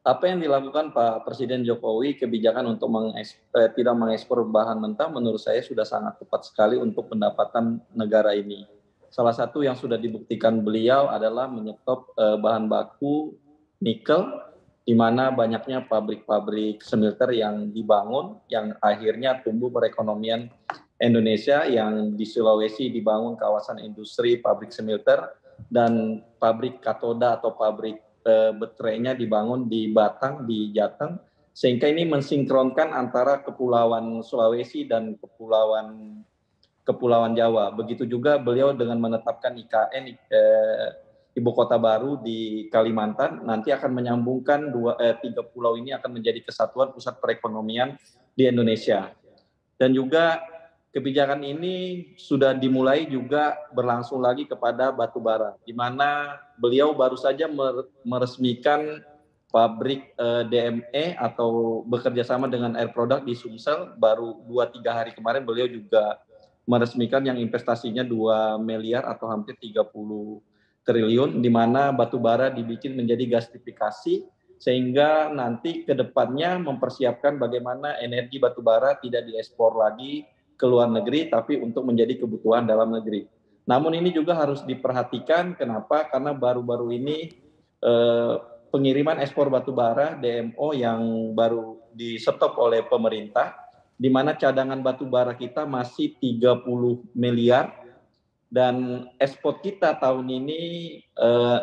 Apa yang dilakukan Pak Presiden Jokowi, kebijakan untuk tidak mengekspor bahan mentah menurut saya sudah sangat tepat sekali untuk pendapatan negara ini. Salah satu yang sudah dibuktikan beliau adalah menyetop bahan baku nikel, di mana banyaknya pabrik-pabrik smelter yang dibangun, yang akhirnya tumbuh perekonomian Indonesia, yang di Sulawesi dibangun kawasan industri pabrik smelter, dan pabrik katoda atau pabrik baterainya dibangun di Batang, di Jateng, sehingga ini mensinkronkan antara kepulauan Sulawesi dan kepulauan Jawa. Begitu juga beliau dengan menetapkan IKN, ibu kota baru di Kalimantan, nanti akan menyambungkan tiga pulau ini akan menjadi kesatuan pusat perekonomian di Indonesia. Dan juga kebijakan ini sudah dimulai juga berlangsung lagi kepada batu bara, di mana beliau baru saja meresmikan pabrik DME atau bekerja sama dengan Air Product di Sumsel. Baru 2-3 hari kemarin beliau juga meresmikan yang investasinya 2 miliar atau hampir 30 triliun, di mana batu bara dibikin menjadi gasifikasi, sehingga nanti ke depannya mempersiapkan bagaimana energi batu bara tidak diekspor lagi ke luar negeri, tapi untuk menjadi kebutuhan dalam negeri. Namun ini juga harus diperhatikan, kenapa? Karena baru-baru ini pengiriman ekspor batu bara DMO yang baru di stop oleh pemerintah, di mana cadangan batu bara kita masih 30 miliar, dan ekspor kita tahun ini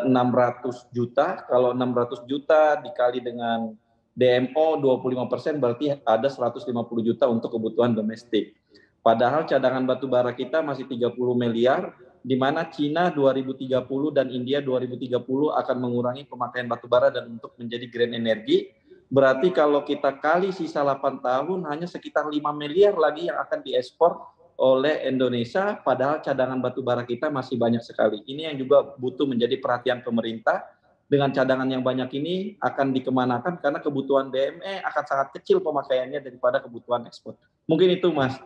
600 juta. Kalau 600 juta dikali dengan DMO 25%, berarti ada 150 juta untuk kebutuhan domestik. Padahal cadangan batu bara kita masih 30 miliar, di mana Cina 2030 dan India 2030 akan mengurangi pemakaian batu bara dan untuk menjadi green energy. Berarti kalau kita kali sisa 8 tahun, hanya sekitar 5 miliar lagi yang akan diekspor oleh Indonesia, padahal cadangan batu bara kita masih banyak sekali. Ini yang juga butuh menjadi perhatian pemerintah. Dengan cadangan yang banyak ini akan dikemanakan, karena kebutuhan DME akan sangat kecil pemakaiannya daripada kebutuhan ekspor. Mungkin itu, Mas.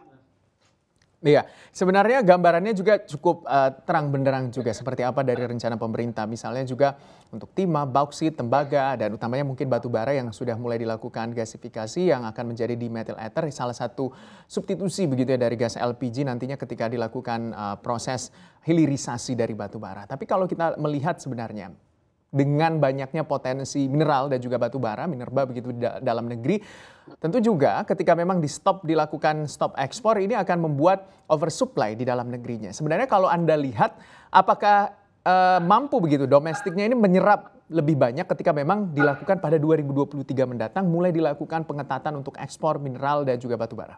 Iya, sebenarnya gambarannya juga cukup terang benderang juga seperti apa dari rencana pemerintah. Misalnya juga untuk timah, bauksit, tembaga, dan utamanya mungkin batu bara yang sudah mulai dilakukan gasifikasi yang akan menjadi dimethyl ether, salah satu substitusi begitu ya dari gas LPG nantinya ketika dilakukan proses hilirisasi dari batu bara. Tapi kalau kita melihat sebenarnya dengan banyaknya potensi mineral dan juga batu bara, minerba begitu dalam negeri, tentu juga ketika memang dilakukan stop ekspor, ini akan membuat oversupply di dalam negerinya. Sebenarnya kalau Anda lihat, apakah mampu begitu domestiknya ini menyerap lebih banyak ketika memang dilakukan pada 2023 mendatang, mulai dilakukan pengetatan untuk ekspor mineral dan juga batu bara?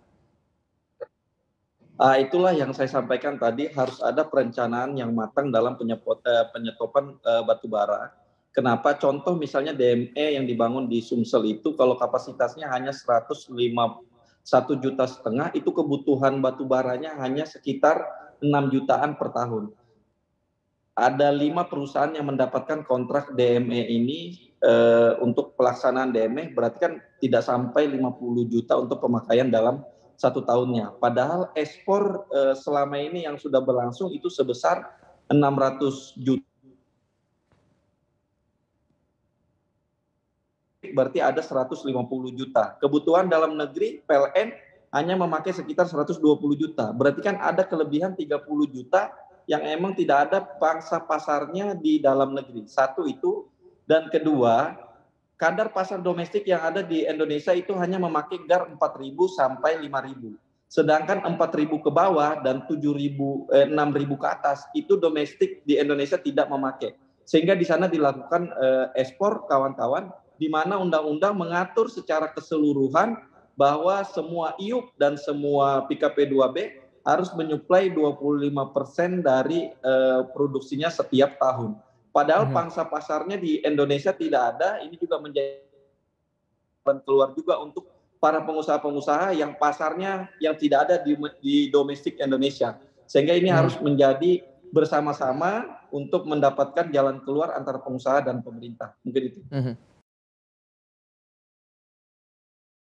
Itulah yang saya sampaikan tadi, harus ada perencanaan yang matang dalam penyetopan batu bara. Kenapa? Contoh misalnya DME yang dibangun di Sumsel itu, kalau kapasitasnya hanya 1,5 juta, itu kebutuhan batu baranya hanya sekitar 6 jutaan per tahun. Ada 5 perusahaan yang mendapatkan kontrak DME ini untuk pelaksanaan DME, berarti kan tidak sampai 50 juta untuk pemakaian dalam 1 tahunnya. Padahal ekspor selama ini yang sudah berlangsung itu sebesar 600 juta. Berarti ada 150 juta. Kebutuhan dalam negeri PLN hanya memakai sekitar 120 juta. Berarti kan ada kelebihan 30 juta yang emang tidak ada pangsa pasarnya di dalam negeri. Satu itu. Dan kedua, kadar pasar domestik yang ada di Indonesia itu hanya memakai GAR 4.000 sampai 5.000. Sedangkan 4.000 ke bawah dan 6.000 ke atas itu domestik di Indonesia tidak memakai. Sehingga di sana dilakukan ekspor, kawan-kawan, di mana undang-undang mengatur secara keseluruhan bahwa semua IUP dan semua PKP2B harus menyuplai 25% dari produksinya setiap tahun. Padahal pangsa pasarnya di Indonesia tidak ada. Ini juga menjadi keluar juga untuk para pengusaha-pengusaha yang pasarnya yang tidak ada di domestik Indonesia. Sehingga ini harus menjadi bersama-sama untuk mendapatkan jalan keluar antara pengusaha dan pemerintah. Mungkin itu.